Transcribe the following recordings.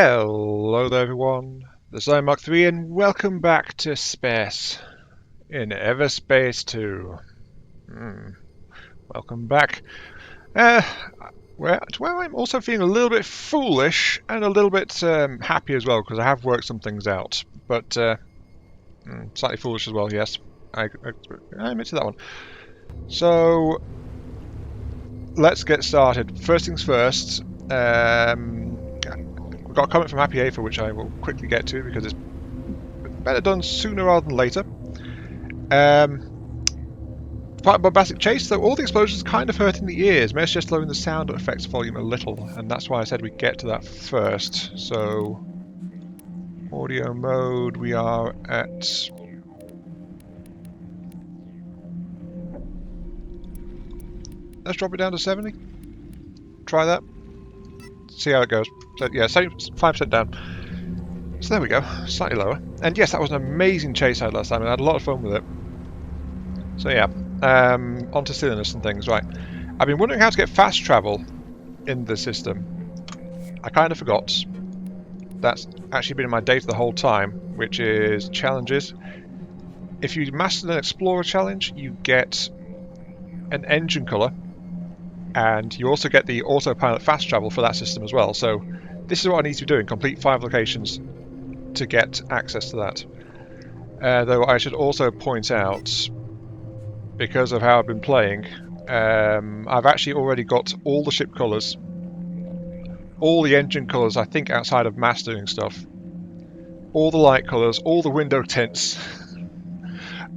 Hello there everyone, this is Mark 3 and welcome back to space in Everspace 2. Welcome back. Where I'm also feeling a little bit foolish and a little bit happy as well because I have worked some things out, but slightly foolish as well, yes. I admit to that one. So let's get started. First things first. We've got a comment from Happy Afer, which I will quickly get to because it's better done sooner rather than later. Quite a bombastic chase, though all the explosions kind of hurting the ears. Maybe it's just lowering the sound effects volume a little, and that's why I said we get to that first. So, audio mode, we are at... Let's drop it down to 70. Try that. See how it goes. So, yeah, 5% down. So there we go, slightly lower. And yes, that was an amazing chase I had last time, and I had a lot of fun with it. So yeah, on to silliness and things. Right, I've been wondering how to get fast travel in the system. I kind of forgot. That's actually been in my data the whole time, which is challenges. If you master an Explorer challenge, you get an engine colour, and you also get the autopilot fast travel for that system as well. So this is what I need to be doing, complete 5 locations to get access to that. Though I should also point out, because of how I've been playing, I've actually already got all the ship colours, all the engine colours I think outside of mastering stuff, all the light colours, all the window tints,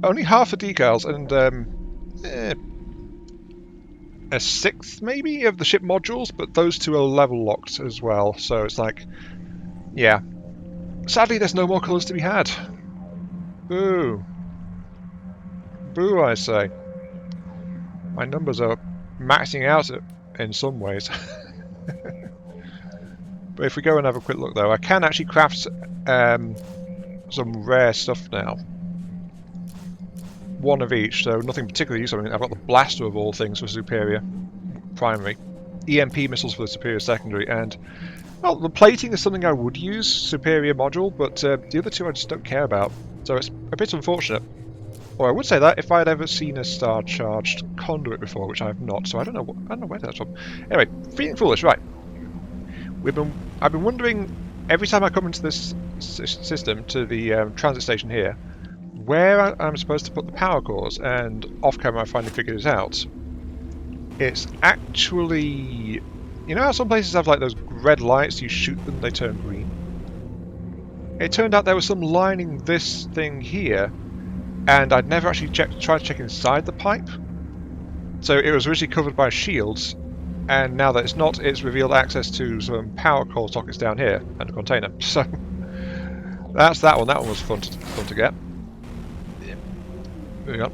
only half the decals, and a sixth maybe of the ship modules, but those two are level locked as well, so it's like, yeah. Sadly there's no more colours to be had. Boo. Boo, I say. My numbers are maxing out in some ways. But if we go and have a quick look though, I can actually craft some rare stuff now. One of each, so nothing particularly useful. I mean, I've got the blaster of all things for superior primary, EMP missiles for the superior secondary, and well, the plating is something I would use, superior module, but the other two I just don't care about, so it's a bit unfortunate. Or I would say that if I'd ever seen a star charged conduit before, which I have not, so I don't know where that's from. Anyway, feeling foolish, right? I've been wondering every time I come into this system to the transit station here, where I'm supposed to put the power cores, and off camera I finally figured it out. It's actually, you know how some places have like those red lights, you shoot them, they turn green? It turned out there was some lining this thing here, and I'd never actually tried to check inside the pipe. So it was originally covered by shields, and now that it's not, it's revealed access to some power core sockets down here, and a container. So that's that one. That one was fun to get. Moving on.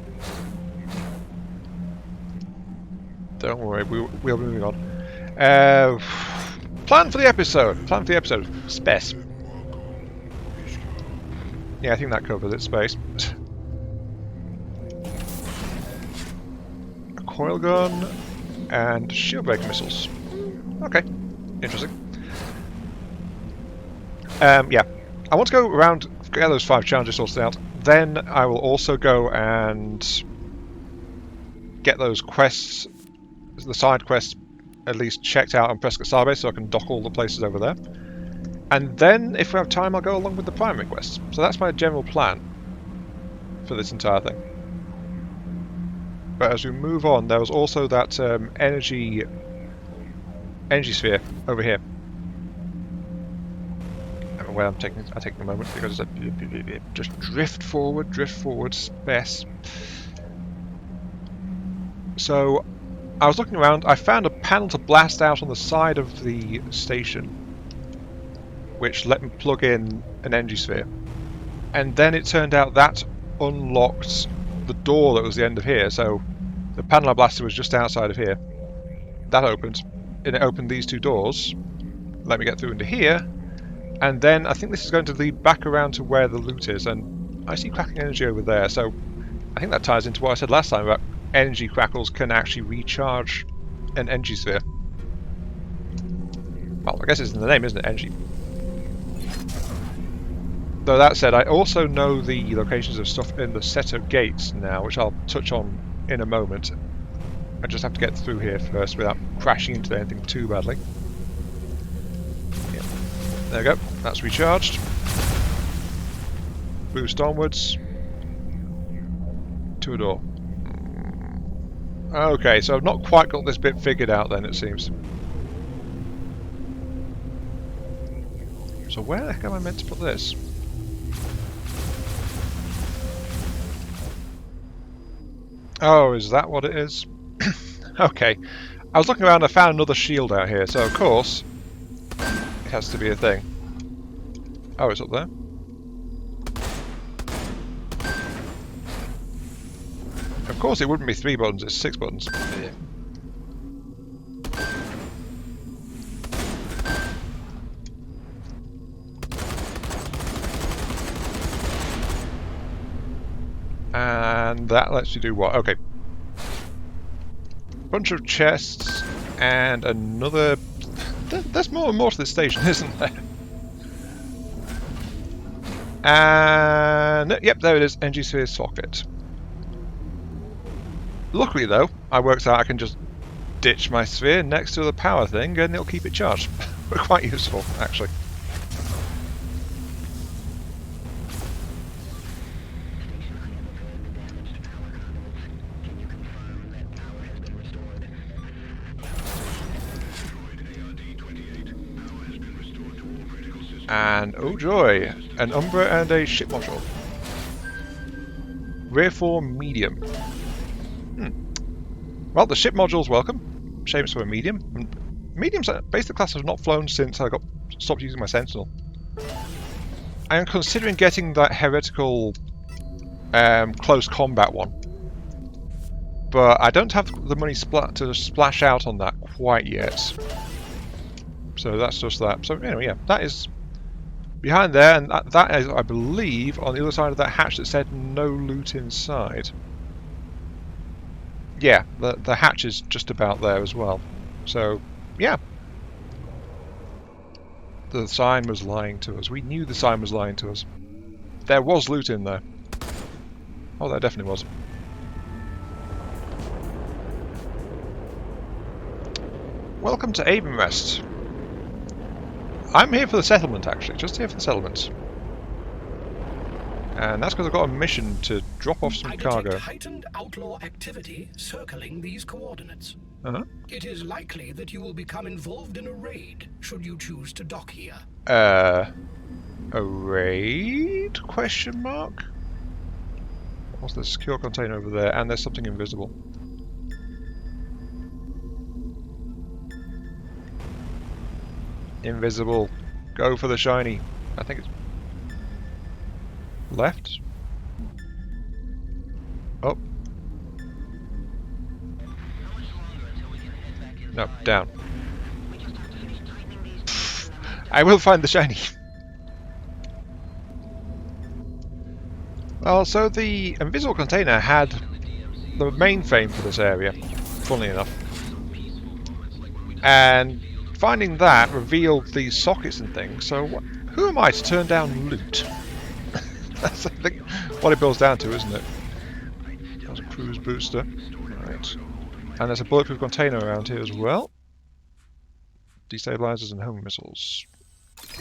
Don't worry, we'll be moving on. Plan for the episode. Plan for the episode. Space. Yeah, I think that covers it. Space. A coil gun and shield breaker missiles. Okay, interesting. Yeah, I want to go around, get those 5 challenges sorted out. Then I will also go and get those quests, the side quests, at least checked out on Prescott Starbase, so I can dock all the places over there. And then, if we have time, I'll go along with the primary quests. So that's my general plan for this entire thing. But as we move on, there was also that energy sphere over here. Well, I'm taking a moment because it's just drift forward, space. So I was looking around, I found a panel to blast out on the side of the station, which let me plug in an energy sphere. And then it turned out that unlocked the door that was the end of here, so the panel I blasted was just outside of here. That opened, and it opened these 2 doors, let me get through into here. And then I think this is going to lead back around to where the loot is, and I see cracking energy over there, so I think that ties into what I said last time about energy crackles can actually recharge an energy sphere. Well, I guess it's in the name, isn't it? Energy. Though that said, I also know the locations of stuff in the set of gates now, which I'll touch on in a moment. I just have to get through here first without crashing into anything too badly. Yeah. There we go. That's recharged. Boost onwards. To a door. Okay, so I've not quite got this bit figured out then, it seems. So where the heck am I meant to put this? Oh, is that what it is? Okay. I was looking around and I found another shield out here, so of course it has to be a thing. Oh, it's up there. Of course it wouldn't be 3 buttons, it's 6 buttons. Yeah. And that lets you do what? Okay. Bunch of chests and another... There's more and more to this station, isn't there? And... Yep, there it is. Energy sphere socket. Luckily though, I worked out I can just ditch my sphere next to the power thing and it'll keep it charged. Quite useful, actually. And, oh joy, an Umbra and a ship module. Rear 4 medium. Well, the ship module's welcome. Shame it's for a medium. And medium's a basic class I've not flown since I stopped using my Sentinel. I am considering getting that heretical close combat one. But I don't have the money to splash out on that quite yet. So that's just that. So anyway, yeah, that is behind there, and that is, I believe, on the other side of that hatch that said no loot inside. Yeah, the hatch is just about there as well. So, yeah. The sign was lying to us. We knew the sign was lying to us. There was loot in there. Oh, there definitely was. Welcome to Avonrest. I'm here for the settlement, actually. Just here for the settlement. And that's because I've got a mission to drop off some cargo. Heightened outlaw activity circling these coordinates. It is likely that you will become involved in a raid, should you choose to dock here. A raid? Question mark? What's the secure container over there? And there's something invisible. Invisible. Go for the shiny. I think it's left. Up. No, down. I will find the shiny. Well, so the invisible container had the mainframe for this area, funnily enough. And finding that revealed these sockets and things, so who am I to turn down loot? That's, I think, what it boils down to, isn't it? That's a cruise booster. Right. And there's a bulletproof container around here as well. Destabilizers and home missiles.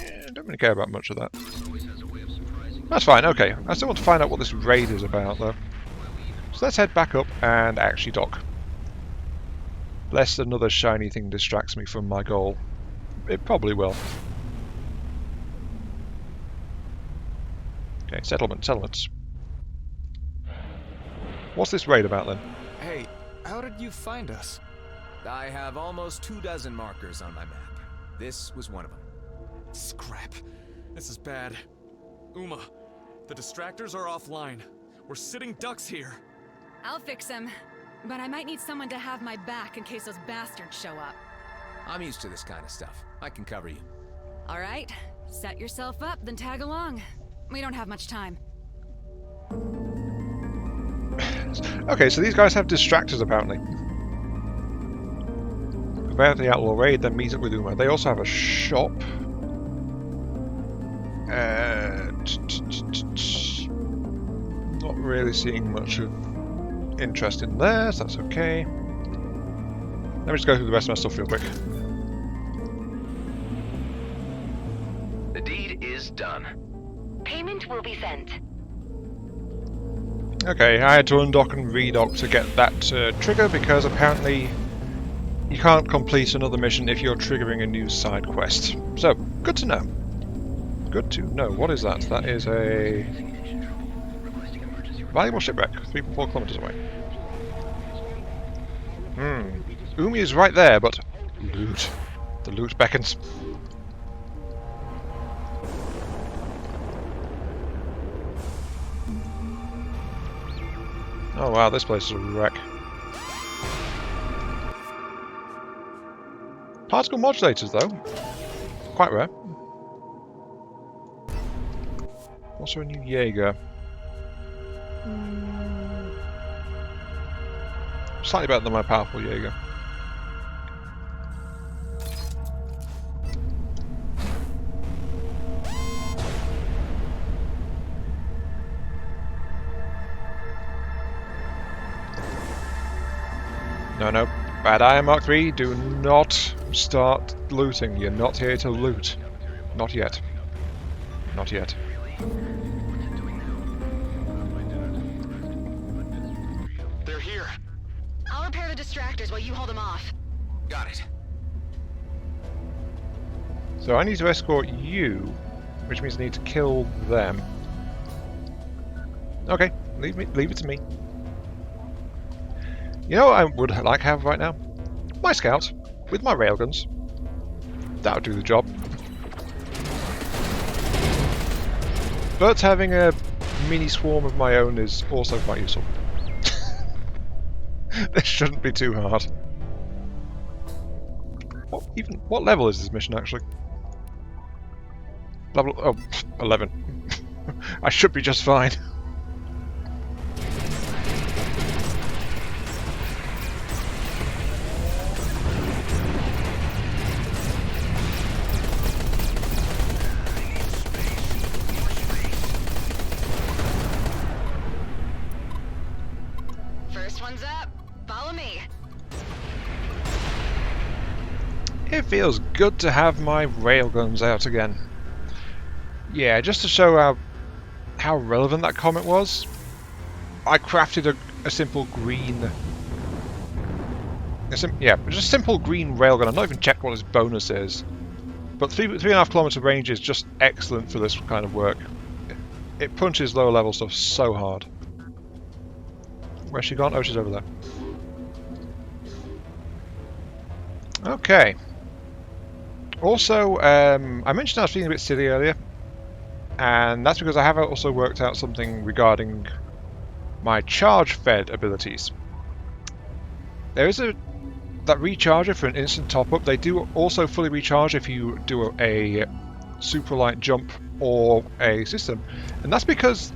Yeah, don't really care about much of that. That's fine, okay. I still want to find out what this raid is about, though. So let's head back up and actually dock. Lest another shiny thing distracts me from my goal. It probably will. Okay, settlements. What's this raid about then? Hey, how did you find us? I have almost 24 markers on my map. This was one of them. Scrap. This is bad. Uma, the distractors are offline. We're sitting ducks here. I'll fix them, but I might need someone to have my back in case those bastards show up. I'm used to this kind of stuff. I can cover you. All right, set yourself up, then tag along. We don't have much time. Okay, so these guys have distractors apparently. Prepare for the outlaw raid, then meet up with Uma. They also have a shop. Not really seeing much of interest in there, so that's okay. Let me just go through the rest of my stuff real quick. The deed is done. Payment will be sent. Okay, I had to undock and redock to get that trigger because apparently you can't complete another mission if you're triggering a new side quest. So, good to know. Good to know. What is that? That is a valuable shipwreck, 3.4 kilometers away. Umi is right there, but loot. The loot beckons. Oh wow, this place is a wreck. Particle modulators, though. Quite rare. Also a new Jaeger. Slightly better than my powerful Jaeger. No. Bad Eye Mark III, do not start looting. You're not here to loot. Not yet. Not yet. They're here. I'll repair the distractors while you hold them off. Got it. So I need to escort you, which means I need to kill them. Okay, leave it to me. You know what I would like to have right now? My scouts, with my railguns. That would do the job. But having a mini swarm of my own is also quite useful. This shouldn't be too hard. What level is this mission actually? Level 11. I should be just fine. First one's up. Follow me. It feels good to have my railguns out again. Yeah, just to show how relevant that comment was, I crafted a simple green... just a simple green railgun. I've not even checked what its bonus is. But 3.5 kilometer range is just excellent for this kind of work. It punches lower level stuff so hard. Where's she gone? Oh, she's over there. Okay. Also, I mentioned I was feeling a bit silly earlier, and that's because I have also worked out something regarding my charge-fed abilities. There is that recharger for an instant top-up. They do also fully recharge if you do a super light jump or a system, and that's because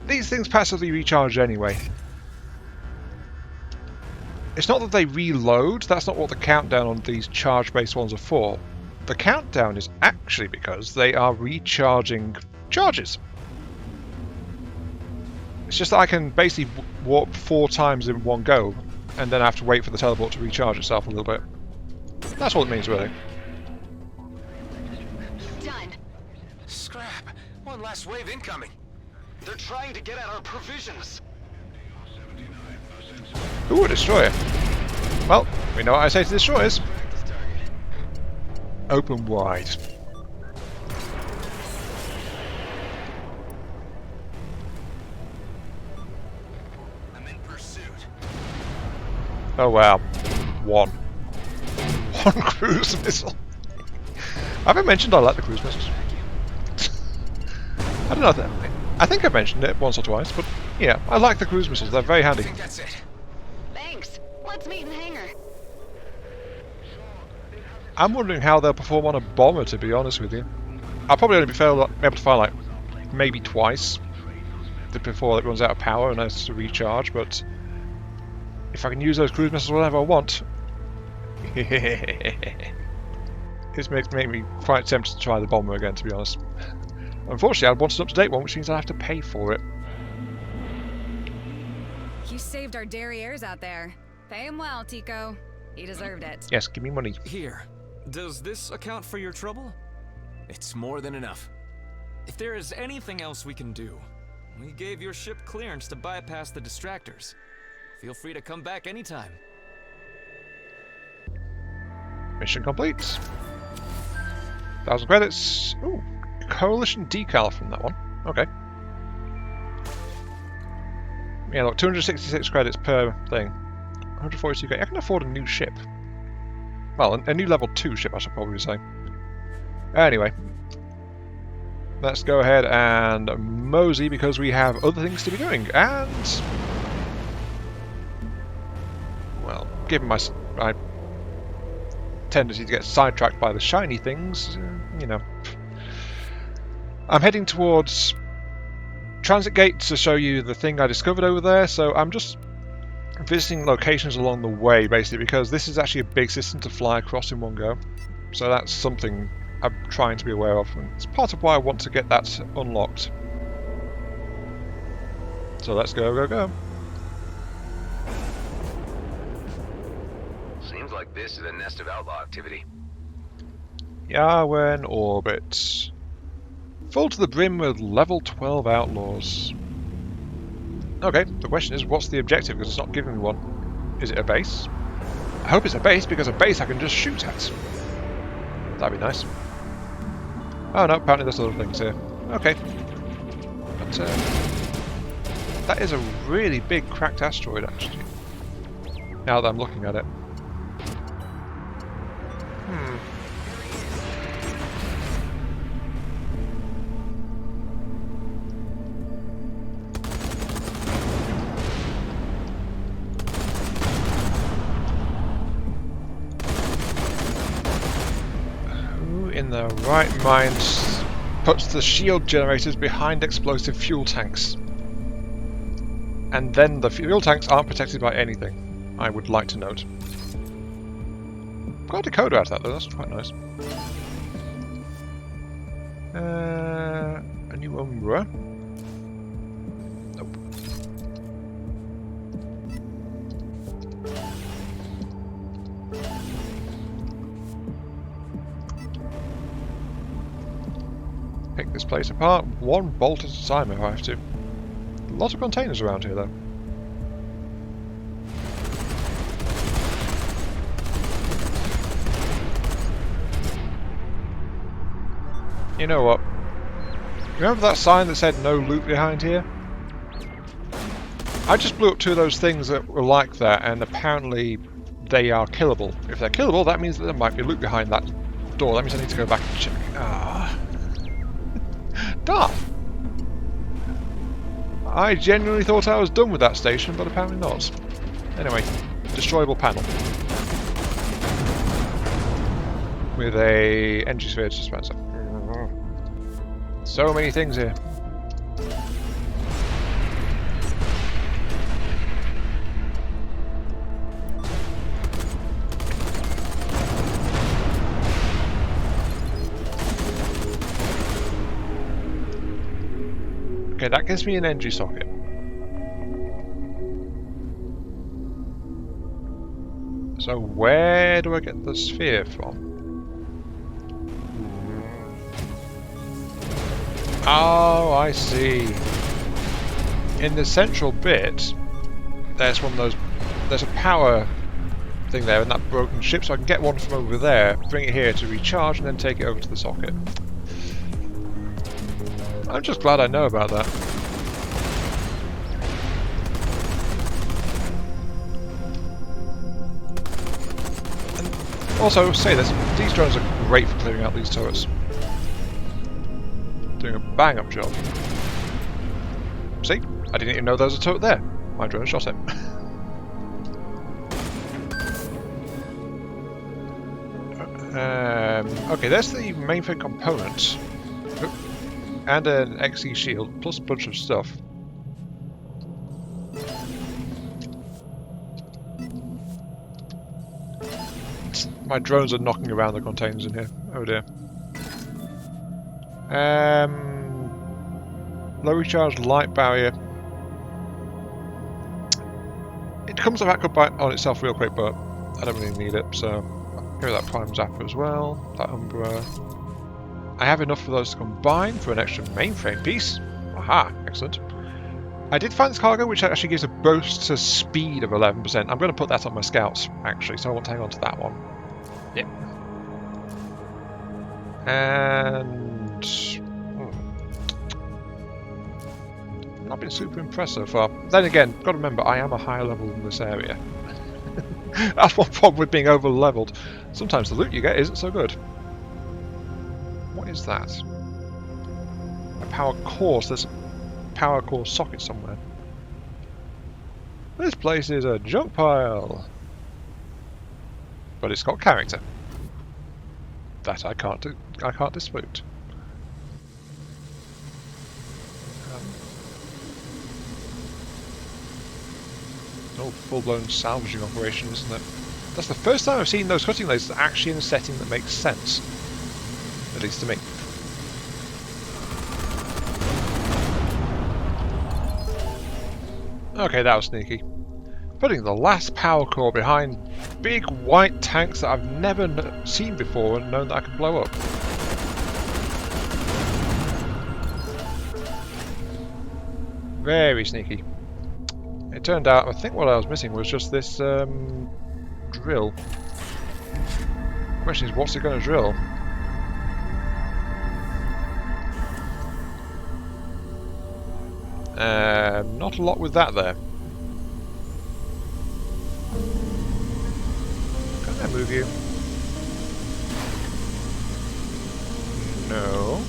these things passively recharge anyway. It's not that they reload, that's not what the countdown on these charge-based ones are for. The countdown is actually because they are recharging charges. It's just that I can basically warp 4 times in one go, and then I have to wait for the teleport to recharge itself a little bit. That's all it means, really. Done. Scrap. One last wave incoming. They're trying to get at our provisions. Ooh, a destroyer. Well, we know what I say to destroyers. Open wide. I'm in pursuit. Oh wow. One cruise missile. Have I mentioned I like the cruise missiles? I don't know. I think I mentioned it once or twice, but yeah, I like the cruise missiles. They're very handy. I think that's it. Thanks. Let's meet in the hangar. I'm wondering how they'll perform on a bomber, to be honest with you. I'll probably only be able to fire like maybe twice before it runs out of power and has to recharge, but if I can use those cruise missiles whenever I want, it's made me quite tempted to try the bomber again, to be honest. Unfortunately, I want an up-to-date one, which means I have to pay for it. You saved our derrieres out there. Pay him well, Tico. He deserved it. Yes, give me money. Here. Does this account for your trouble? It's more than enough. If there is anything else we can do, we gave your ship clearance to bypass the distractors. Feel free to come back anytime. Mission complete. 1,000 credits. Ooh, coalition decal from that one. Okay. Yeah, look, 266 credits per thing. 142k. I can afford a new ship. Well, a new level 2 ship, I should probably say. Anyway. Let's go ahead and mosey because we have other things to be doing. And... well, given my tendency to get sidetracked by the shiny things, you know. I'm heading towards Transit Gate to show you the thing I discovered over there, so I'm just visiting locations along the way, basically, because this is actually a big system to fly across in one go. So that's something I'm trying to be aware of, and it's part of why I want to get that unlocked. So let's go. Seems like this is a nest of outlaw activity. Yeah, we're in orbit. Full to the brim with level 12 outlaws. Okay, the question is, what's the objective? Because it's not giving me one. Is it a base? I hope it's a base, because a base I can just shoot at. That'd be nice. Oh no, apparently there's other things here. Okay. But, that is a really big cracked asteroid, actually. Now that I'm looking at it. In the right mind puts the shield generators behind explosive fuel tanks. And then the fuel tanks aren't protected by anything, I would like to note. Got a decoder out of that though, that's quite nice. A new Umbra. Nope. Pick this place apart, one bolt at a time if I have to. A lot of containers around here though. You know what? Remember that sign that said no loot behind here? I just blew up two of those things that were like that, and apparently they are killable. If they're killable, that means that there might be loot behind that door. That means I need to go back and check. Ah. Darth! I genuinely thought I was done with that station, but apparently not. Anyway, destroyable panel. With a energy sphere dispenser. So many things here. Okay, that gives me an energy socket. So where do I get the sphere from? Oh, I see. In the central bit, there's one of those. There's a power thing there in that broken ship, so I can get one from over there, bring it here to recharge, and then take it over to the socket. I'm just glad I know about that. And also, say this: these drones are great for clearing out these turrets. Doing a bang-up job. See? I didn't even know there was a turret there. My drone shot it. Okay, there's the mainframe component. And an XE shield, plus a bunch of stuff. My drones are knocking around the containers in here. Oh dear. Low recharge light barrier. It comes back up on itself real quick, but I don't really need it, so give that prime zapper as well. That Umbra. I have enough of those to combine for an extra mainframe piece. Aha, excellent. I did find this cargo, which actually gives a boost to speed of 11%. I'm going to put that on my scouts, actually, so I want to hang on to that one. Yep. And... not been super impressed so far. Then again, got to remember, I am a higher level in this area. That's one problem with being over-leveled. Sometimes the loot you get isn't so good. What is that? A power core. So there's a power core socket somewhere. This place is a junk pile. But it's got character. That I can't dispute. No full-blown salvaging operation, isn't it? That's the first time I've seen those cutting lasers actually in a setting that makes sense. At least to me. Okay, that was sneaky. Putting the last power core behind big white tanks that I've never seen before and known that I could blow up. Very sneaky. It turned out, I think what I was missing was just this drill. The question is, what's it going to drill? Not a lot with that there. Can I move you? No.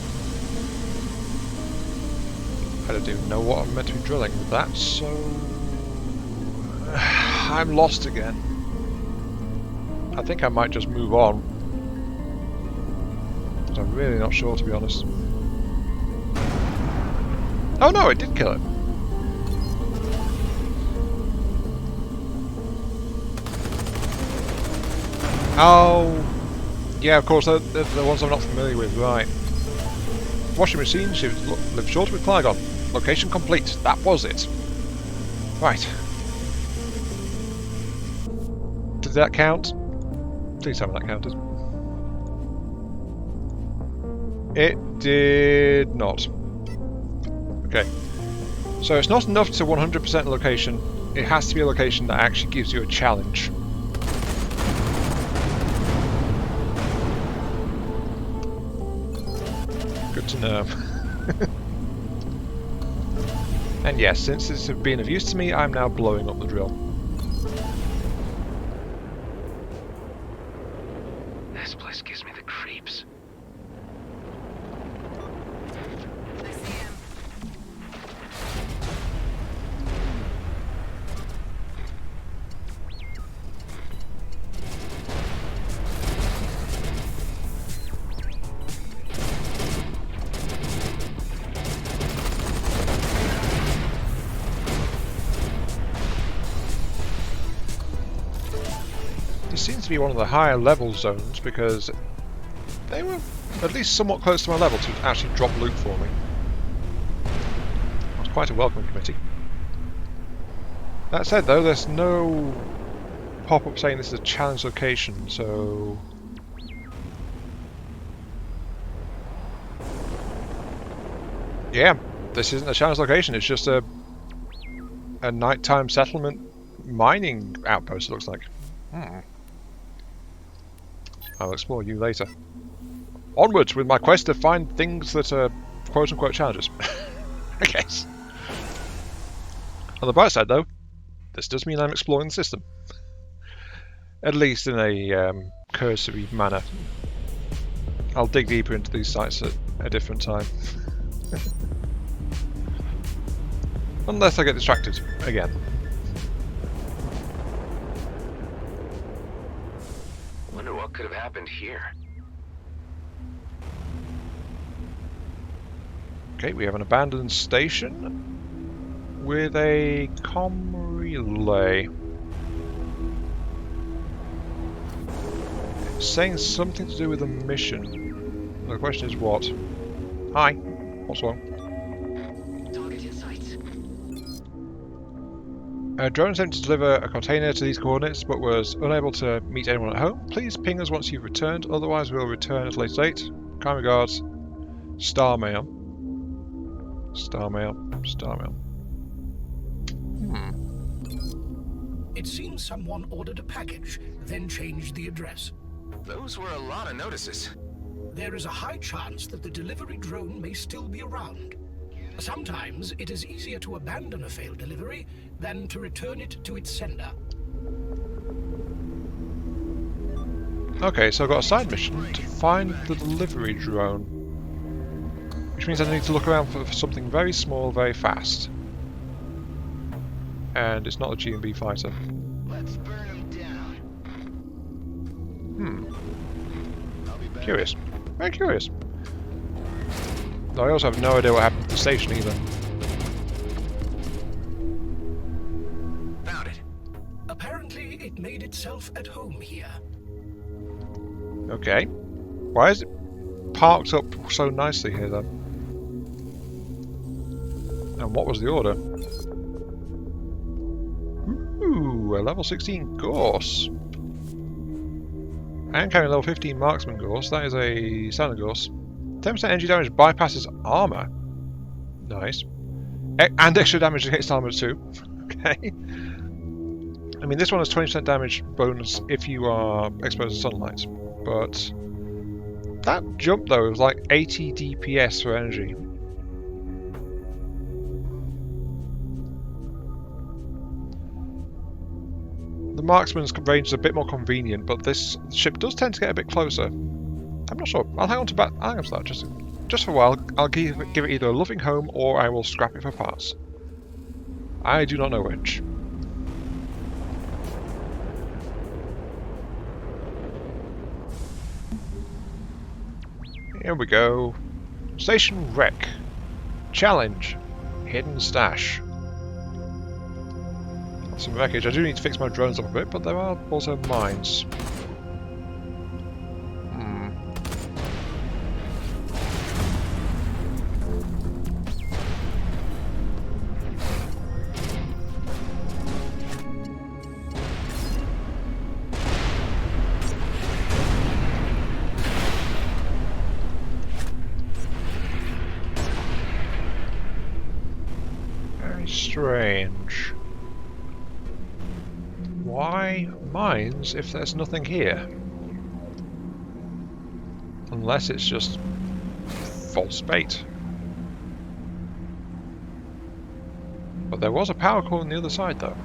I don't even know what I'm meant to be drilling with that, so... I'm lost again. I think I might just move on. But I'm really not sure, to be honest. Oh no, it did kill it. Oh, yeah, of course, they're the ones I'm not familiar with, right. Washing machine, she lived short with Clygon. Location complete, that was it. Right. Did that count? Please tell me that counted. It did not. Okay. So it's not enough to 100% location. It has to be a location that actually gives you a challenge. Good to know. And yes, since this has been of use to me, I'm now blowing up the drill. This place gives me the creeps. I see him. This seems to be one of the higher level zones because they were at least somewhat close to my level to actually drop loot for me. It was quite a welcome committee. That said though, there's no pop-up saying this is a challenge location, so... yeah, this isn't a challenge location, it's just a nighttime settlement mining outpost, it looks like. I'll explore you later. Onwards with my quest to find things that are quote-unquote challenges. I guess. On the bright side though, this does mean I'm exploring the system. At least in a cursory manner. I'll dig deeper into these sites at a different time. Unless I get distracted again. Wonder what could have happened here. Okay, we have an abandoned station with a comm relay. It's saying something to do with a mission. The question is what? Hi, what's wrong? A drone attempted to deliver a container to these coordinates but was unable to meet anyone at home. Please ping us once you've returned, otherwise we'll return at a later date. Kind regards, Star Mail. Star Mail. Star Mail. It seems someone ordered a package, then changed the address. Those were a lot of notices. There is a high chance that the delivery drone may still be around. Sometimes it is easier to abandon a failed delivery than to return it to its sender. Okay, so I've got a side mission to find the delivery drone. Which means I need to look around for something very small, very fast. And it's not a G&B fighter. Let's burn him down. Curious. Very curious. Though I also have no idea what happened to the station either. Found it. Apparently, it made itself at home here. Okay. Why is it parked up so nicely here then? And what was the order? Ooh, a level 16 Gorse. And carrying a level 15 Marksman Gorse. That is a standard Gorse. 10% energy damage bypasses armor. Nice. And extra damage against armor too. Okay. I mean, this one has 20% damage bonus if you are exposed to sunlight. But that jump though was like 80 DPS for energy. The marksman's range is a bit more convenient, but this ship does tend to get a bit closer. I'm not sure. I'll hang on to that just for a while. I'll give it either a loving home or I will scrap it for parts. I do not know which. Here we go. Station wreck. Challenge. Hidden stash. Some wreckage. I do need to fix my drones up a bit, but there are also mines. Very strange. Why mines if there's nothing here? Unless it's just false bait. But there was a power core on the other side though.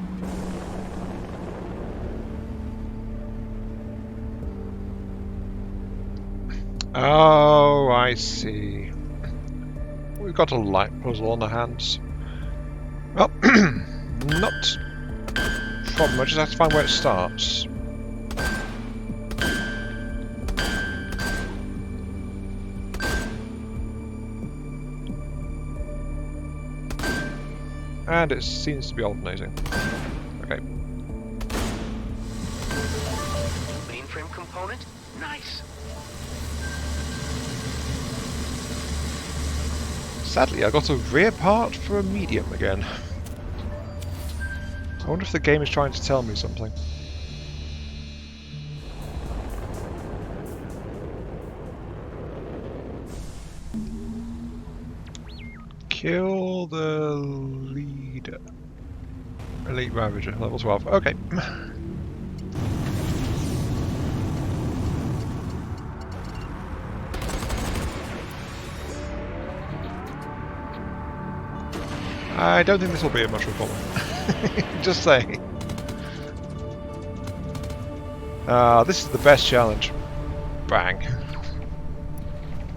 Oh, I see. We've got a light puzzle on our hands. Well, not problem, I just have to find where it starts. And it seems to be alternating. Okay. Mainframe component? Nice. Sadly, I got a rear part for a medium again. I wonder if the game is trying to tell me something. Kill the leader. Elite Ravager, level 12. Okay. I don't think this will be much of a problem. Just saying. This is the best challenge. Bang.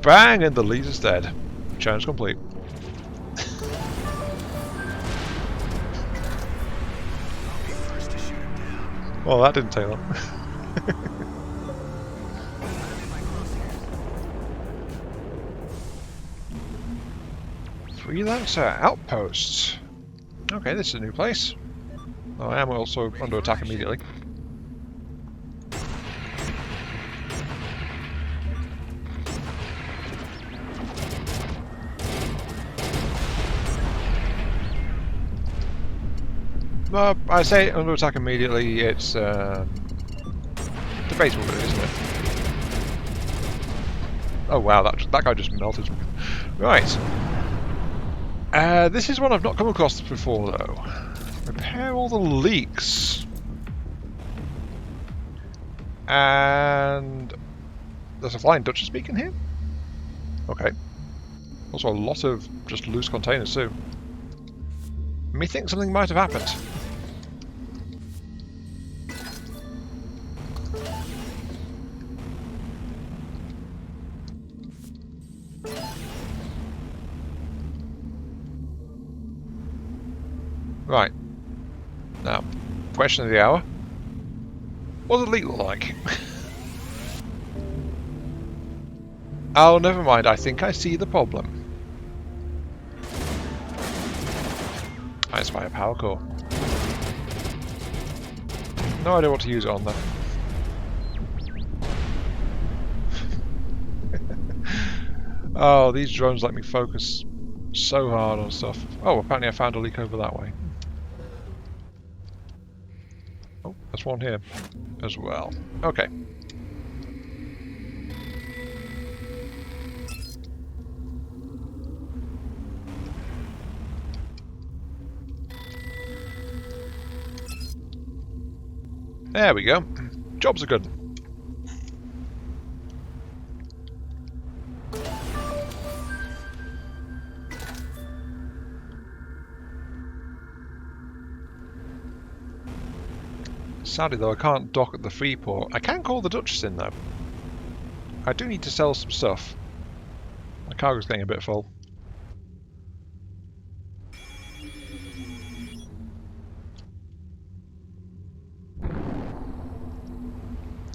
Bang, and the leader's dead. Challenge complete. Well, that didn't take long. Freelancer outposts. Okay, this is a new place. Oh, I am also under attack immediately. I say under attack immediately. It's debatable, really, isn't it? Oh wow, that guy just melted. Right. This is one I've not come across before, though. Repair all the leaks. And there's a flying Duchess beacon here? Okay. Also a lot of just loose containers too. Me think something might have happened. Right. Now, question of the hour. What does the leak look like? Oh, never mind. I think I see the problem. I spy a power core. No idea what to use it on, though. Oh, these drones let me focus so hard on stuff. Oh, apparently I found a leak over that way. Oh, there's one here as well. Okay. There we go. Jobs are good. Sadly though, I can't dock at the Freeport. I can call the Duchess in though. I do need to sell some stuff. My cargo's getting a bit full.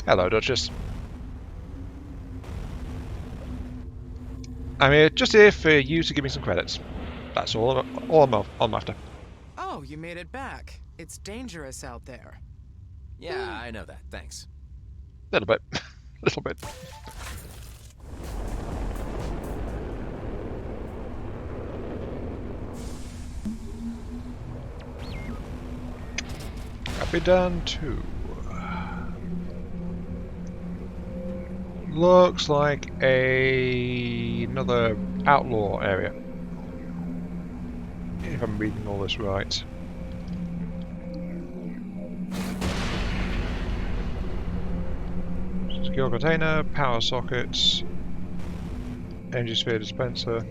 Hello, Duchess. I'm here, just here for you to give me some credits. That's all I'm after. Oh, you made it back. It's dangerous out there. Yeah, I know that. Thanks. Little bit. Little bit. Copy done too. Looks like another outlaw area. If I'm reading all this right. Secure container, power sockets, energy sphere dispenser,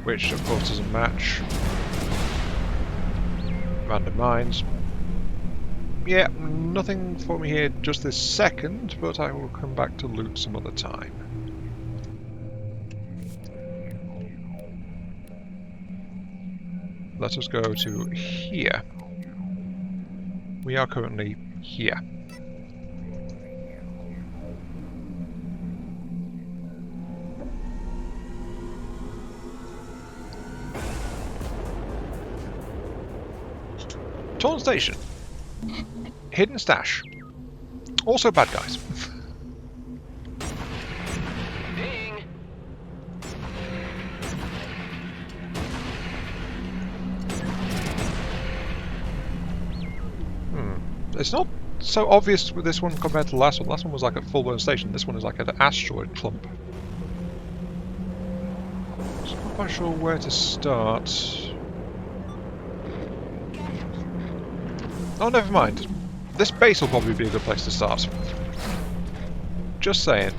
which of course doesn't match. Random mines. Yeah, nothing for me here just this second, but I will come back to loot some other time. Let us go to here. We are currently here. Torn Station. Hidden stash. Also bad guys. Ding! It's not so obvious with this one compared to the last one. The last one was like a full-blown station. This one is like an asteroid clump. So I'm not quite sure where to start. Oh, never mind. This base will probably be a good place to start. Just saying.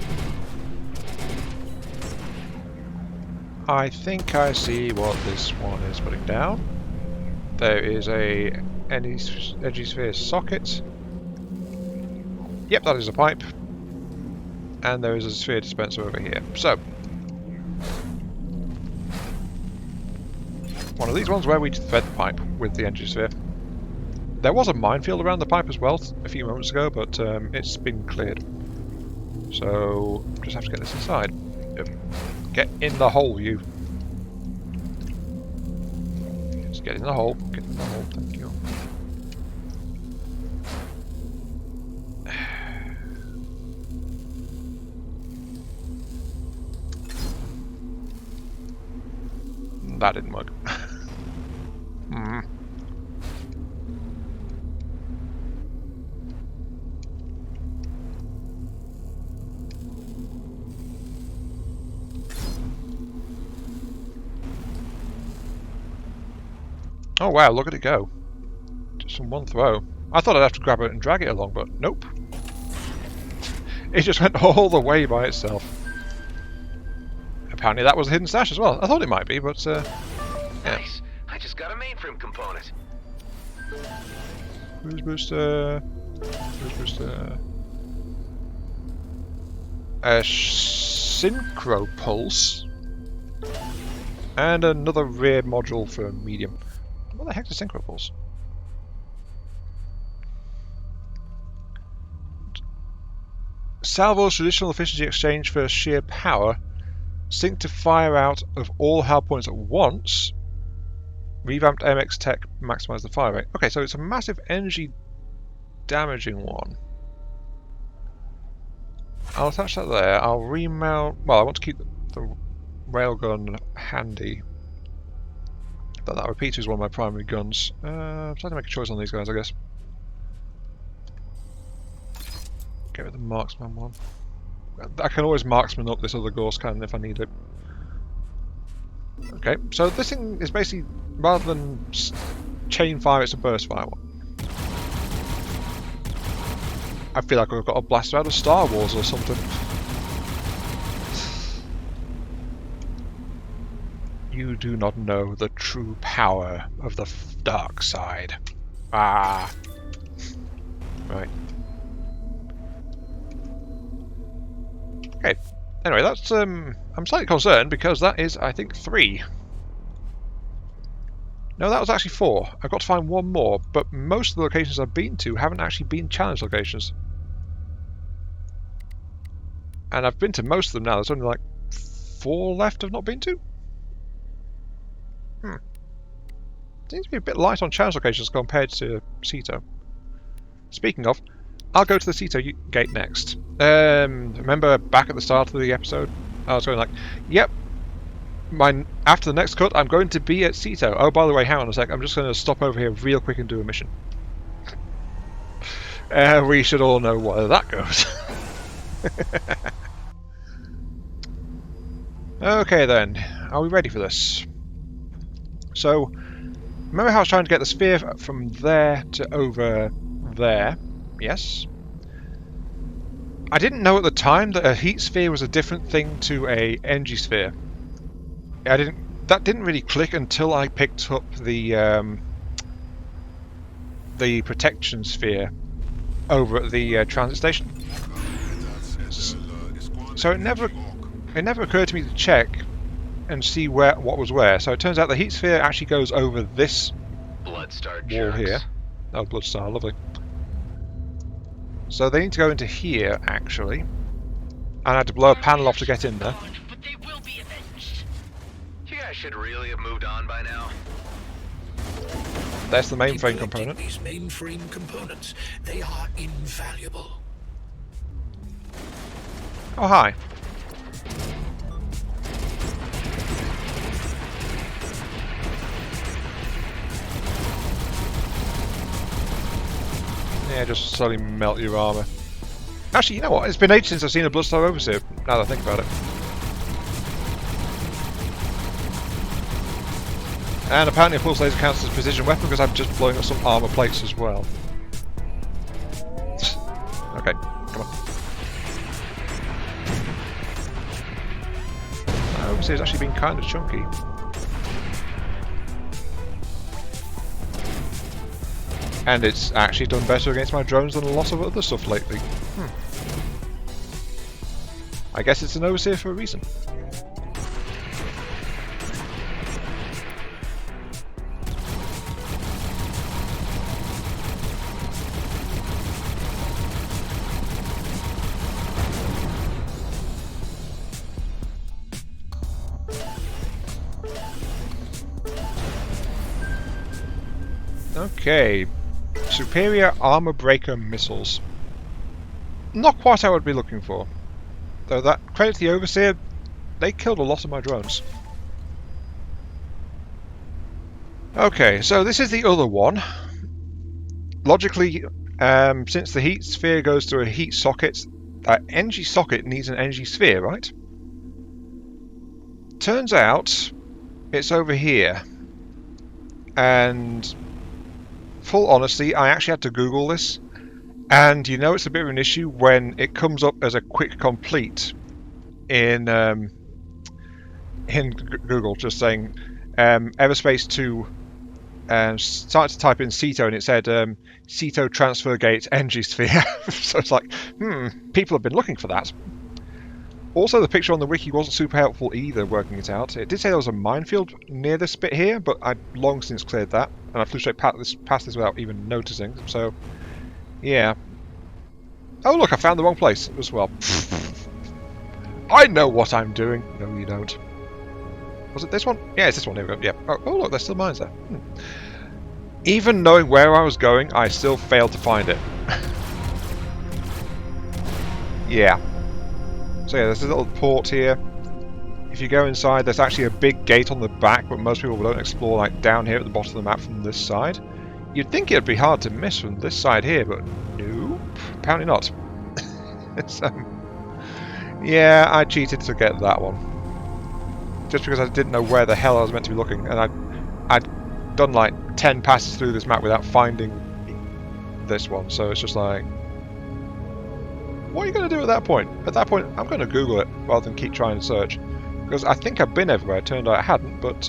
I think I see what this one is putting down. There is a energy sphere socket. Yep, that is a pipe. And there is a sphere dispenser over here. So, one of these ones where we fed the pipe with the energy sphere. There was a minefield around the pipe as well a few moments ago, but it's been cleared. So, just have to get this inside. Yep. Get in the hole, you. Just get in the hole. Get in the hole, thank you. That didn't work. Oh wow, look at it go. Just from one throw. I thought I'd have to grab it and drag it along, but nope. It just went all the way by itself. Apparently that was a hidden stash as well. I thought it might be, but yeah. Nice. I just got a mainframe component. Boost booster. Boost booster. A synchro pulse. And another rear module for medium. What the heck is synchro pulse? Salvo's traditional efficiency exchange for sheer power. Sync to fire out of all hard points at once. Revamped MX tech, maximize the fire rate. Okay, so it's a massive energy damaging one. I'll attach that there. I'll remount. Well, I want to keep the railgun handy. But that repeater is one of my primary guns. I'm trying to make a choice on these guys, I guess. Get rid of the marksman one. I can always marksman up this other Gauss cannon if I need it. Okay, so this thing is basically, rather than chain fire, it's a burst fire one. I feel like I've got a blaster out of Star Wars or something. You do not know the true power of the dark side. Ah. Right. Okay. Anyway, that's I'm slightly concerned because that is, I think, 3. No, that was actually 4. I've got to find one more, but most of the locations I've been to haven't actually been challenge locations. And I've been to most of them now. There's only like 4 left I've not been to. Seems to be a bit light on challenge locations compared to Ceto. Speaking of, I'll go to the Ceto gate next. Remember back at the start of the episode, I was going like, yep, after the next cut, I'm going to be at Ceto. Oh, by the way, hang on a sec, I'm just going to stop over here real quick and do a mission. We should all know where that goes. Okay then, are we ready for this? So, remember how I was trying to get the sphere from there to over there? Yes. I didn't know at the time that a heat sphere was a different thing to a energy sphere. That didn't really click until I picked up the protection sphere over at the transit station. So it never occurred to me to check and see what was where. So it turns out the heat sphere actually goes over this Bloodstar wall here. Oh, Bloodstar, lovely. So they need to go into here, actually. And I had to blow a panel off to get in there. But they will be avenged. You guys should really have moved on by now. That's the Keep mainframe collecting component. These mainframe components, they are invaluable. Oh, hi. Yeah, just slowly melt your armour. Actually, you know what? It's been ages since I've seen a Bloodstar Overseer, now that I think about it. And apparently a pulse laser counts as a precision weapon because I'm just blowing up some armour plates as well. Okay, come on. That Overseer's actually been kind of chunky. And it's actually done better against my drones than a lot of other stuff lately. I guess it's an Overseer for a reason. Okay. Superior Armor Breaker Missiles. Not quite what I would be looking for. Though that credit to the Overseer, they killed a lot of my drones. Okay, so this is the other one. Logically, since the heat sphere goes through a heat socket, that energy socket needs an energy sphere, right? Turns out, it's over here. and full honesty, I actually had to Google this, and you know it's a bit of an issue when it comes up as a quick complete in Google, just saying Everspace 2. Started to type in Ceto and it said Ceto transfer gate Engisphere. So it's like, people have been looking for that. Also, the picture on the wiki wasn't super helpful either, working it out. It did say there was a minefield near this bit here, but I'd long since cleared that, and I flew straight past this without even noticing, so yeah. Oh look, I found the wrong place as well. I know what I'm doing. No, you don't. Was it this one? Yeah, it's this one. Here we go. Yeah. Oh look, there's still mines there. Even knowing where I was going, I still failed to find it. Yeah. So yeah, there's a little port here. If you go inside, there's actually a big gate on the back, but most people don't explore like down here at the bottom of the map from this side. You'd think it'd be hard to miss from this side here, but nope, apparently not. So, yeah, I cheated to get that one. Just because I didn't know where the hell I was meant to be looking, and I'd done like 10 passes through this map without finding this one, so it's just like, what are you going to do at that point? At that point, I'm going to Google it rather than keep trying to search. Because I think I've been everywhere. It turned out I hadn't, but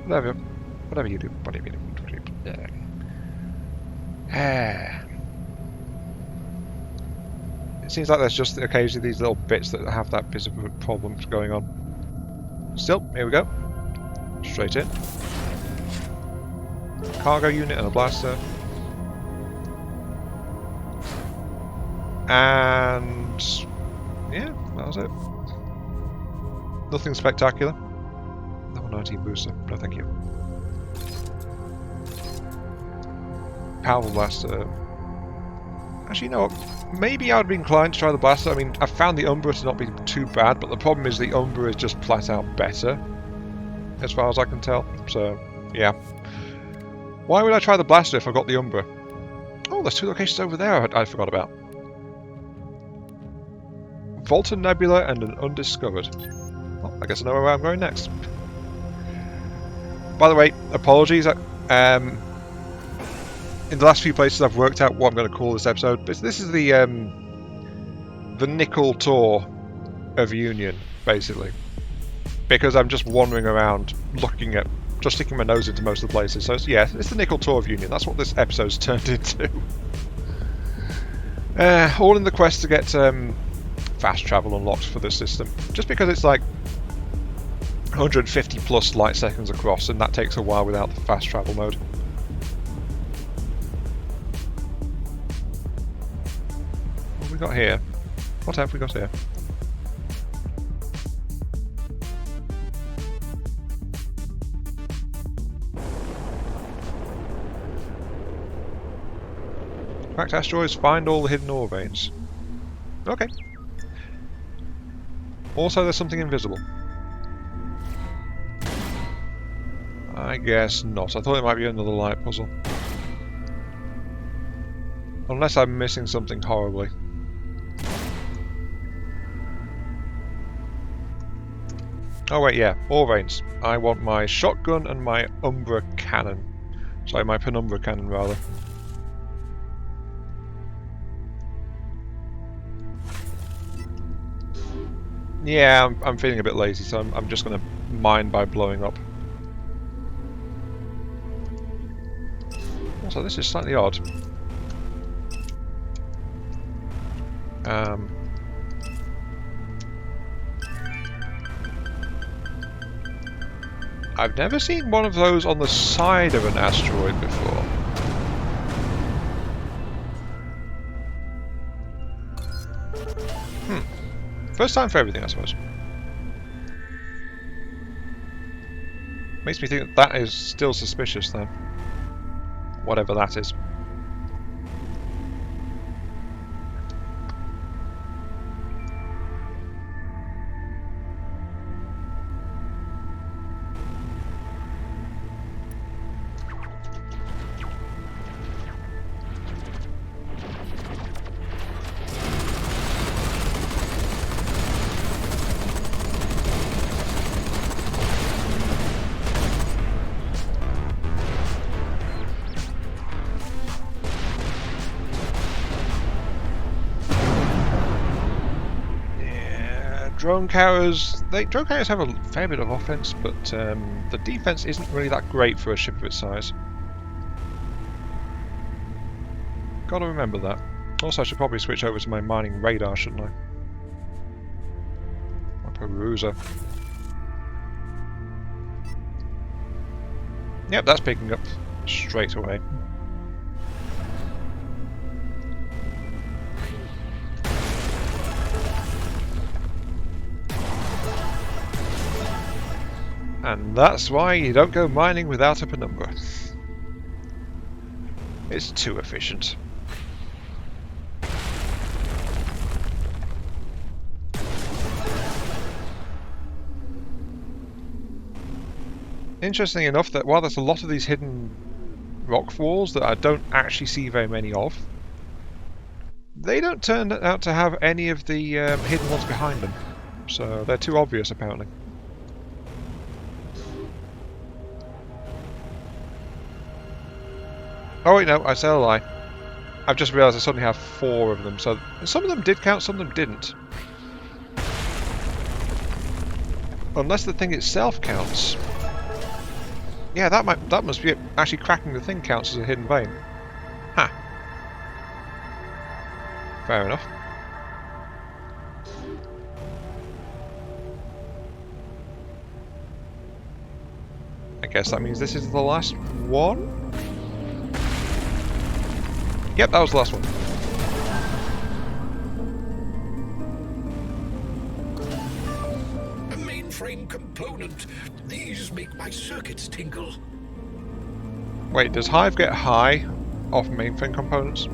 whatever you do. Whatever you do. It seems like there's just occasionally these little bits that have that bit of a problem going on. Still, here we go. Straight in. Cargo unit and a blaster. And yeah, that was it. Nothing spectacular. Level 19 booster. No, thank you. Powerful blaster. Actually, you know what? Maybe I would be inclined to try the blaster. I mean, I found the Umbra to not be too bad, but the problem is the Umbra is just flat out better, as far as I can tell. So, yeah. Why would I try the blaster if I got the Umbra? Oh, there's 2 locations over there I forgot about. Volta Nebula and an Undiscovered. Well, I guess I know where I'm going next. By the way, apologies. In the last few places I've worked out what I'm going to call this episode, but this is the nickel tour of Union, basically. Because I'm just wandering around, looking at, just sticking my nose into most of the places. So yeah, it's the nickel tour of Union. That's what this episode's turned into. All in the quest to get fast travel unlocked for this system, just because it's like 150 plus light seconds across, and that takes a while without the fast travel mode. What have we got here? What have we got here? Cracked asteroids, find all the hidden ore veins. Okay. Also, there's something invisible. I guess not. I thought it might be another light puzzle. Unless I'm missing something horribly. Oh wait, yeah. Ore veins. I want my shotgun and my Umbra cannon. Sorry, my Penumbra cannon, rather. Yeah, I'm feeling a bit lazy, so I'm just going to mine by blowing up. Also, this is slightly odd. I've never seen one of those on the side of an asteroid before. First time for everything, I suppose. Makes me think that is still suspicious, though. Whatever that is. drone carriers, drone carriers have a fair bit of offense, but the defense isn't really that great for a ship of its size. Gotta remember that. Also, I should probably switch over to my mining radar, shouldn't I? My peruser. Yep, that's picking up straight away. And that's why you don't go mining without a penumbra. It's too efficient. Interesting enough that while there's a lot of these hidden rock walls that I don't actually see very many of, they don't turn out to have any of the hidden ones behind them. So they're too obvious apparently. Oh wait, no, I said a lie. I've just realised I suddenly have 4 of them, so some of them did count, some of them didn't. Unless the thing itself counts. Yeah, that must be it. Actually cracking the thing counts as a hidden vein. Ha. Fair enough. I guess that means this is the last one? Yep, that was the last one. A mainframe component. These make my circuits tingle. Wait, does Hive get high off mainframe components?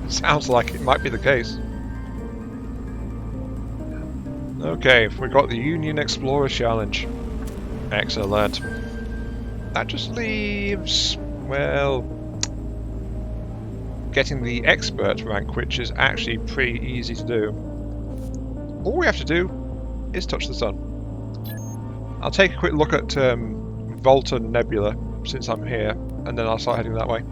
Sounds like it might be the case. Okay, we got the Union Explorer Challenge. Excellent. That just leaves, well, getting the expert rank, which is actually pretty easy to do. All we have to do is touch the sun. I'll take a quick look at Volta Nebula since I'm here, and then I'll start heading that way.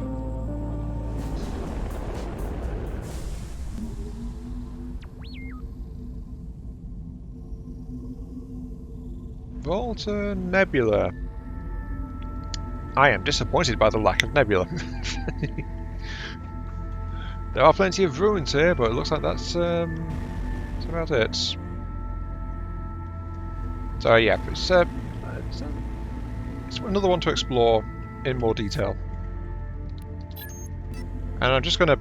Volta Nebula. I am disappointed by the lack of nebula. There are plenty of ruins here, but it looks like that's about it. So yeah, it's another one to explore in more detail. And I'm just going to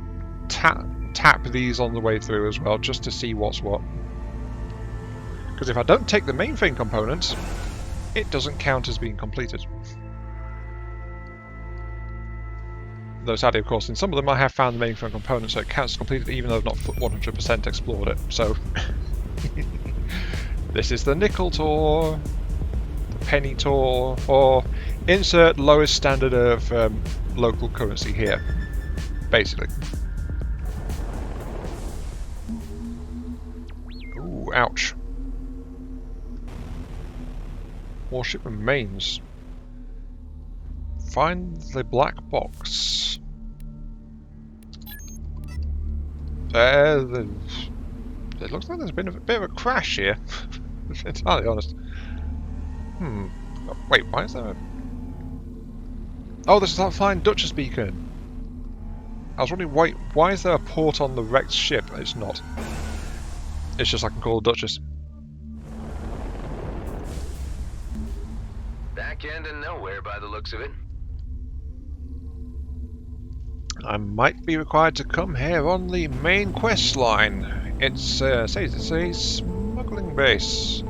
tap these on the way through as well, just to see what's what. Because if I don't take the mainframe components, it doesn't count as being completed. Though sadly, of course, in some of them I have found the mainframe component, so it counts as completed even though I've not 100% explored it. So, this is the nickel tour, the penny tour, or insert lowest standard of local currency here, basically. Ooh, ouch. Warship remains. Find the black box. It looks like there's been a bit of a crash here, to be entirely honest. Oh, wait, why is there a... Oh, this is that flying Duchess beacon. I was wondering, why is there a port on the wrecked ship? It's not. It's just I can call the Duchess. Back end of nowhere by the looks of it. I might be required to come here on the main quest line. It says it's a smuggling base.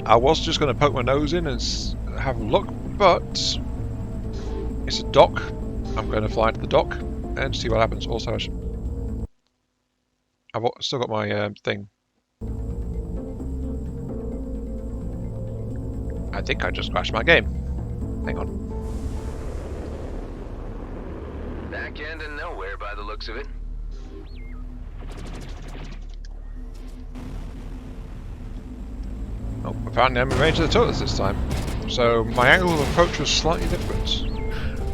I was just going to poke my nose in and have a look, but it's a dock. I'm going to fly to the dock and see what happens. Also, I've still got my thing. I think I just crashed my game. Hang on. Back end of nowhere by the looks of it. Oh, apparently I'm in range of the turtles this time. So my angle of approach was slightly different.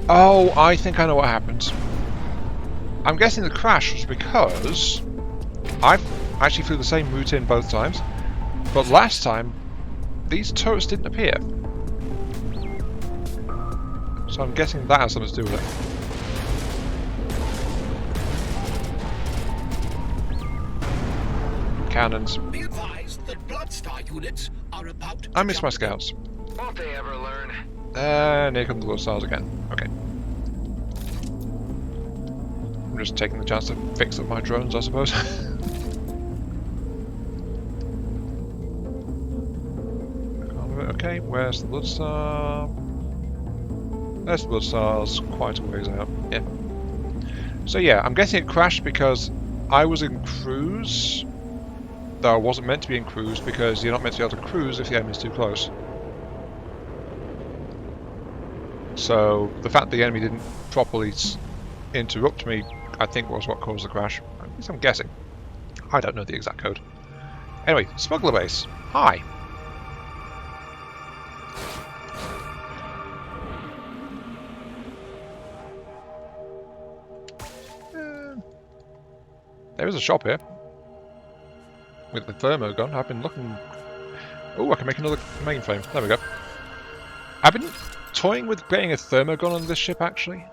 Oh, I think I know what happened. I'm guessing the crash was because I I actually flew the same route in both times. But last time, these turrets didn't appear. So I'm guessing that has something to do with it. Cannons. Be advised that Bloodstar units are about to I miss my jump. scouts. Won't they ever learn? And here come the Bloodstars again. Okay. I'm just taking the chance to fix up my drones, I suppose. Okay, where's the Bloodstar? There's the Bloodstars, quite a ways out. Yeah. So yeah, I'm guessing it crashed because I was in cruise, though I wasn't meant to be in cruise because you're not meant to be able to cruise if the enemy's too close. So the fact the enemy didn't properly interrupt me, I think, was what caused the crash. At least I'm guessing. I don't know the exact code. Anyway, smuggler base. Hi. There is a shop here with the thermo gun. I've been looking. Oh, I can make another mainframe. There we go. I've been toying with getting a thermo gun on this ship, actually.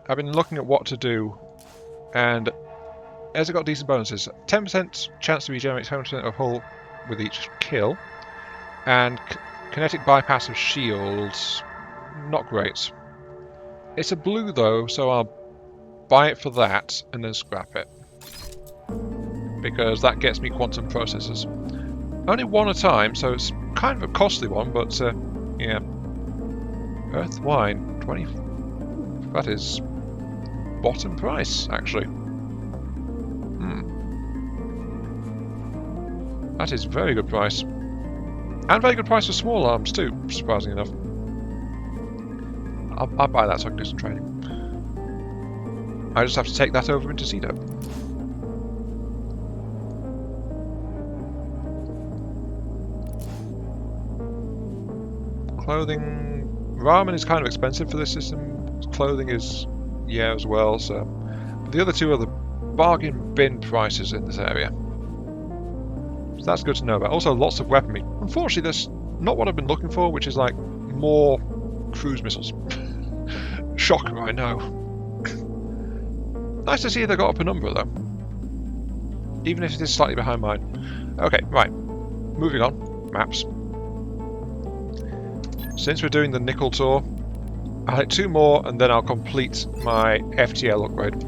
I've been looking at what to do, and as it got decent bonuses. 10% chance to regenerate 10% of hull with each kill, and kinetic bypass of shields. Not great. It's a blue though, so I'll buy it for that and then scrap it, because that gets me quantum processors. Only one at a time, so it's kind of a costly one, but yeah. Earth wine, 20. That is bottom price, actually. That is very good price. And very good price for small arms too, surprisingly enough. I'll buy that so I can do some training. I just have to take that over into Cedo. Clothing. Ramen is kind of expensive for this system. Clothing is, yeah, as well. So the other two are the bargain bin prices in this area. So that's good to know about. Also, lots of weaponry. Unfortunately, there's not what I've been looking for, which is like more cruise missiles. Shocker, I know. Nice to see they got up a number though, even if it is slightly behind mine. Okay, right. Moving on. Maps. Since we're doing the nickel tour, I'll hit 2 more and then I'll complete my FTL upgrade.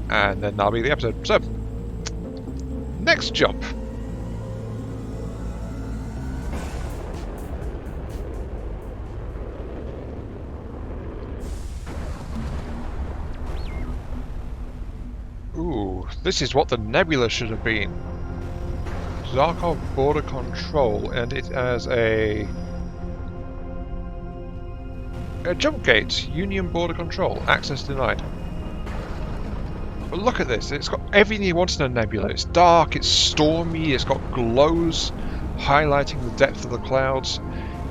And then that'll be the episode. So, next jump. Ooh, this is what the nebula should have been. Zarkov border control, and it has a jump gate. Union border control. Access denied. But look at this. It's got everything you want in a nebula. It's dark, it's stormy, it's got glows highlighting the depth of the clouds.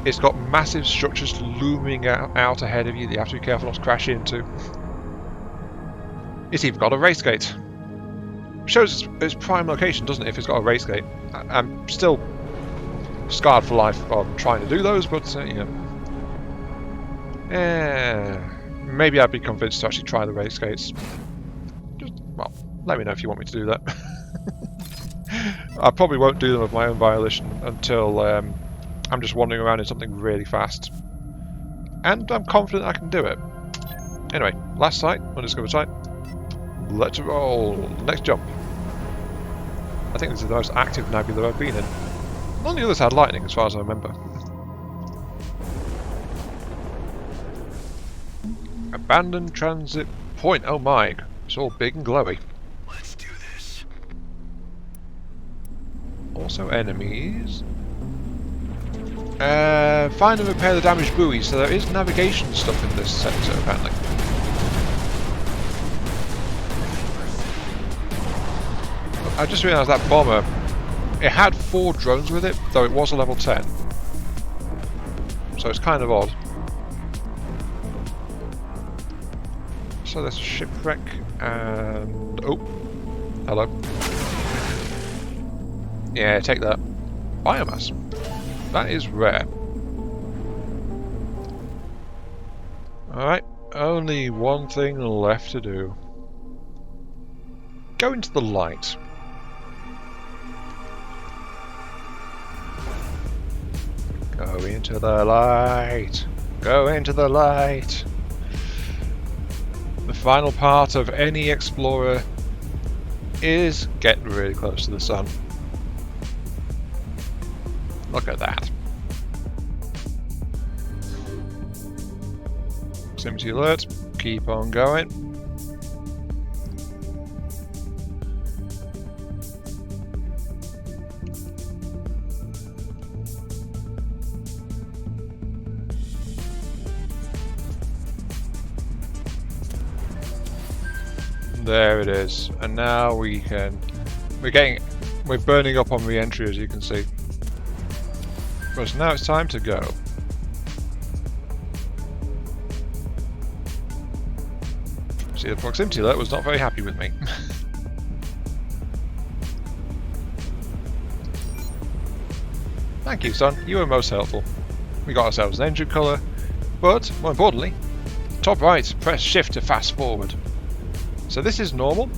It's got massive structures looming out ahead of you that you have to be careful not to crash into. It's even got a race gate. Shows its prime location, doesn't it, if it's got a race gate. I'm still scarred for life on trying to do those, but, you know. Maybe I'd be convinced to actually try the race gates. Just, well, let me know if you want me to do that. I probably won't do them of my own volition until I'm just wandering around in something really fast. And I'm confident I can do it. Anyway, last site, undiscovered site. Let's roll. Next jump. I think this is the most active nebula I've been in. None of the others had lightning, as far as I remember. Abandoned transit point. Oh my! It's all big and glowy. Let's do this. Also enemies. Find and repair the damaged buoys. So there is navigation stuff in this sector, apparently. I just realised that bomber, it had 4 drones with it, though it was a level 10. So it's kind of odd. So there's a shipwreck and... oh, hello. Yeah, take that. Biomass. That is rare. Alright, only one thing left to do. Go into the light. Go into the light. Go into the light. The final part of any explorer is get really close to the sun. Look at that. Proximity alert. Keep on going. There it is. And now we're burning up on re-entry, as you can see. But now it's time to go. See, the proximity alert was not very happy with me. Thank you, son. You were most helpful. We got ourselves an engine colour, but more importantly, top right, press shift to fast forward. So this is normal,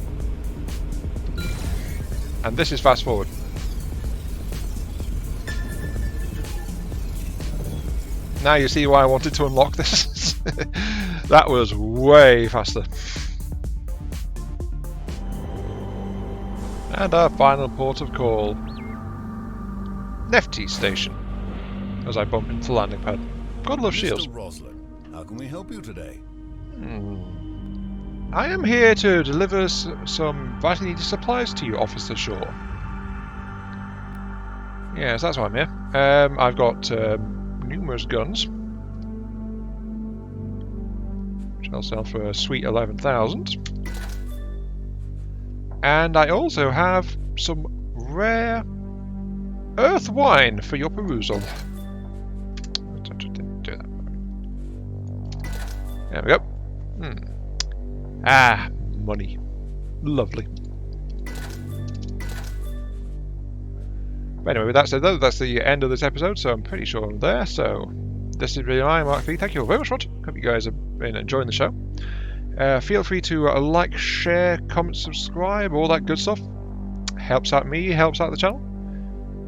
and this is fast forward. Now you see why I wanted to unlock this. That was way faster. And our final port of call. Nefty Station. As I bump into the landing pad. God love shields. Mr. Roslin, how can we help you today? I am here to deliver some vitally needed supplies to you, Officer Shaw. Yes, that's why I'm here. I've got numerous guns, which I'll sell for a sweet 11,000. And I also have some rare earth wine for your perusal. There we go. Ah, money. Lovely. But anyway, with that said though, that's the end of this episode, so I'm pretty sure I'm there. So, this is really Mark V. Thank you all very much for watching. Hope you guys have been enjoying the show. Feel free to like, share, comment, subscribe, all that good stuff. Helps out me, helps out the channel.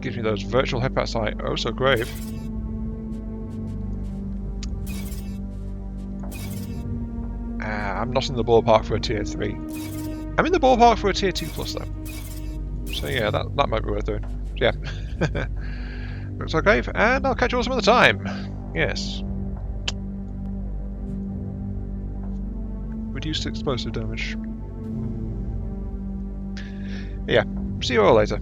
Gives me those virtual headpats I oh so crave. I'm not in the ballpark for a tier 3. I'm in the ballpark for a tier 2 plus though. So yeah, that might be worth doing. So, yeah. Looks okay, and I'll catch you all some other time. Yes. Reduced explosive damage. Yeah. See you all later.